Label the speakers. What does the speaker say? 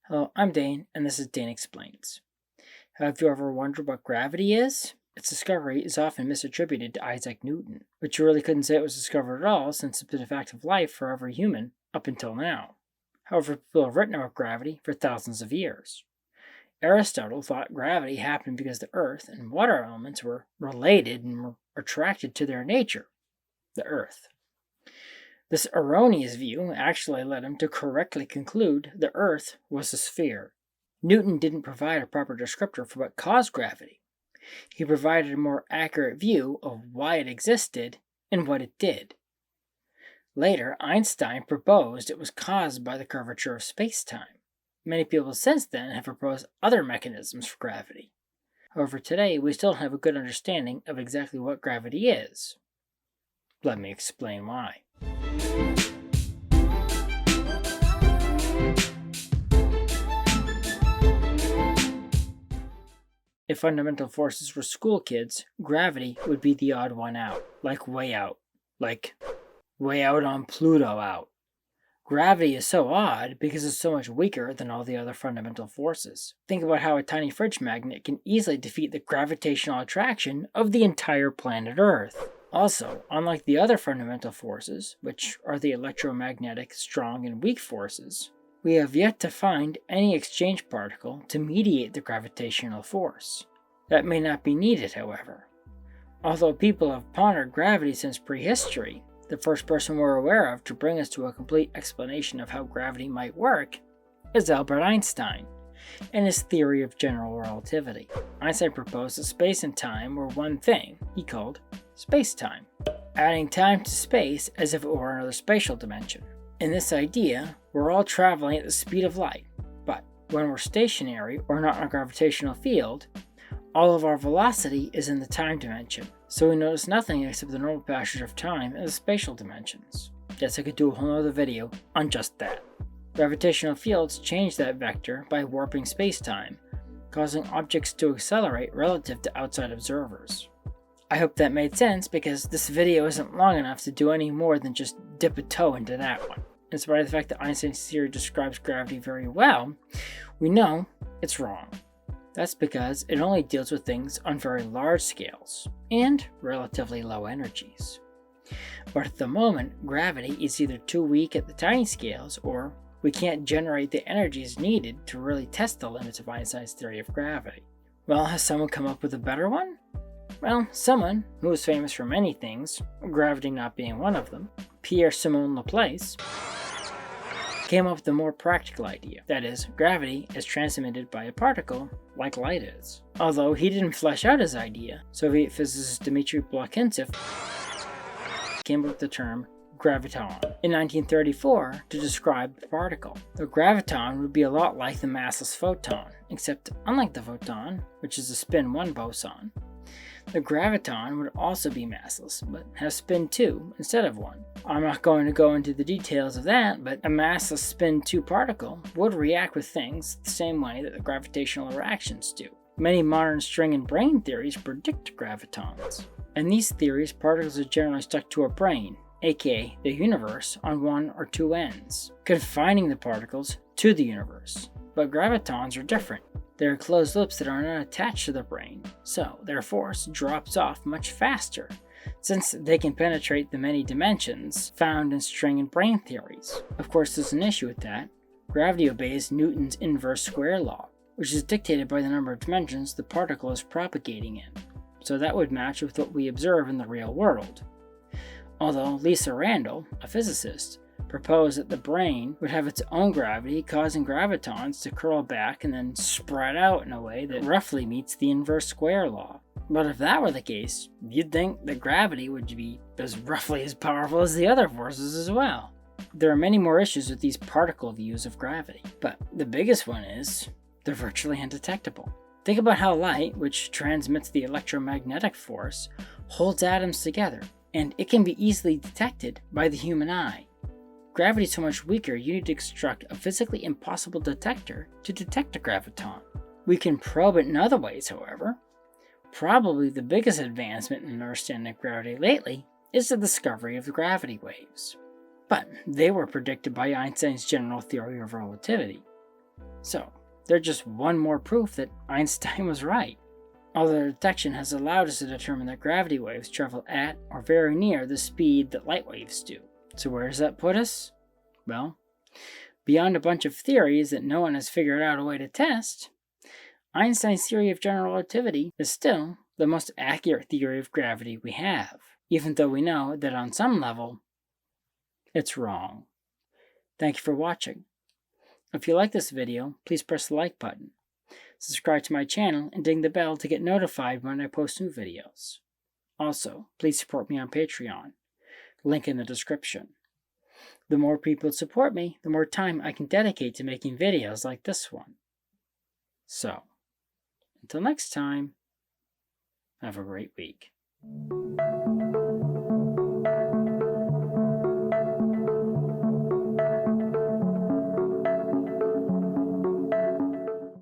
Speaker 1: Hello, I'm Dane, and this is Dane Explains. Have you ever wondered what gravity is? Its discovery is often misattributed to Isaac Newton, but you really couldn't say it was discovered at all since it's been a fact of life for every human up until now. However, people have written about gravity for thousands of years. Aristotle thought gravity happened because the Earth and water elements were related and were attracted to their nature, the Earth. This erroneous view actually led him to correctly conclude the Earth was a sphere. Newton didn't provide a proper descriptor for what caused gravity. He provided a more accurate view of why it existed and what it did. Later, Einstein proposed it was caused by the curvature of space-time. Many people since then have proposed other mechanisms for gravity. However, today we still don't have a good understanding of exactly what gravity is. Let me explain why. If fundamental forces were school kids, gravity would be the odd one out. Like way out on Pluto out. Gravity is so odd because it's so much weaker than all the other fundamental forces. Think about how a tiny fridge magnet can easily defeat the gravitational attraction of the entire planet Earth. Also, unlike the other fundamental forces, which are the electromagnetic, strong, and weak forces, we have yet to find any exchange particle to mediate the gravitational force. That may not be needed, however. Although people have pondered gravity since prehistory, the first person we're aware of to bring us to a complete explanation of how gravity might work is Albert Einstein and his theory of general relativity. Einstein proposed that space and time were one thing he called space-time, adding time to space as if it were another spatial dimension. In this idea, we're all traveling at the speed of light, but when we're stationary or not in a gravitational field, all of our velocity is in the time dimension, so we notice nothing except the normal passage of time in the spatial dimensions. Yes, I could do a whole other video on just that. Gravitational fields change that vector by warping space-time, causing objects to accelerate relative to outside observers. I hope that made sense because this video isn't long enough to do any more than just dip a toe into that one. In spite of the fact that Einstein's theory describes gravity very well, we know it's wrong. That's because it only deals with things on very large scales and relatively low energies. But at the moment, gravity is either too weak at the tiny scales or we can't generate the energies needed to really test the limits of Einstein's theory of gravity. Well, has someone come up with a better one? Well, someone who is famous for many things, gravity not being one of them, Pierre-Simon Laplace, came up with a more practical idea. That is, gravity is transmitted by a particle like light is. Although he didn't flesh out his idea, Soviet physicist Dmitry Bolokintsev came up with the term graviton in 1934 to describe the particle. The graviton would be a lot like the massless photon, except unlike the photon, which is a spin 1 boson, the graviton would also be massless, but has spin 2 instead of 1. I'm not going to go into the details of that, but a massless spin 2 particle would react with things the same way that the gravitational reactions do. Many modern string and brane theories predict gravitons. In these theories, particles are generally stuck to a brane, aka the universe, on one or two ends, confining the particles to the universe. But gravitons are different. They are closed loops that are not attached to the brane, so their force drops off much faster, since they can penetrate the many dimensions found in string and brane theories. Of course, there's an issue with that. Gravity obeys Newton's inverse square law, which is dictated by the number of dimensions the particle is propagating in, so that would match with what we observe in the real world. Although Lisa Randall, a physicist, proposed that the brane would have its own gravity, causing gravitons to curl back and then spread out in a way that roughly meets the inverse square law. But if that were the case, you'd think that gravity would be roughly as powerful as the other forces as well. There are many more issues with these particle views of gravity, but the biggest one is they're virtually undetectable. Think about how light, which transmits the electromagnetic force, holds atoms together, and it can be easily detected by the human eye. Gravity is so much weaker, you need to construct a physically impossible detector to detect a graviton. We can probe it in other ways, however. Probably the biggest advancement in understanding gravity lately is the discovery of the gravity waves. But they were predicted by Einstein's general theory of relativity. So, they're just one more proof that Einstein was right. All their detection has allowed us to determine that gravity waves travel at or very near the speed that light waves do. So where does that put us? Well, beyond a bunch of theories that no one has figured out a way to test, Einstein's theory of general relativity is still the most accurate theory of gravity we have, even though we know that on some level, it's wrong. Thank you for watching. If you like this video, please press the like button. Subscribe to my channel and ding the bell to get notified when I post new videos. Also, please support me on Patreon. Link in the description. The more people support me, the more time I can dedicate to making videos like this one. So, until next time, have a great week.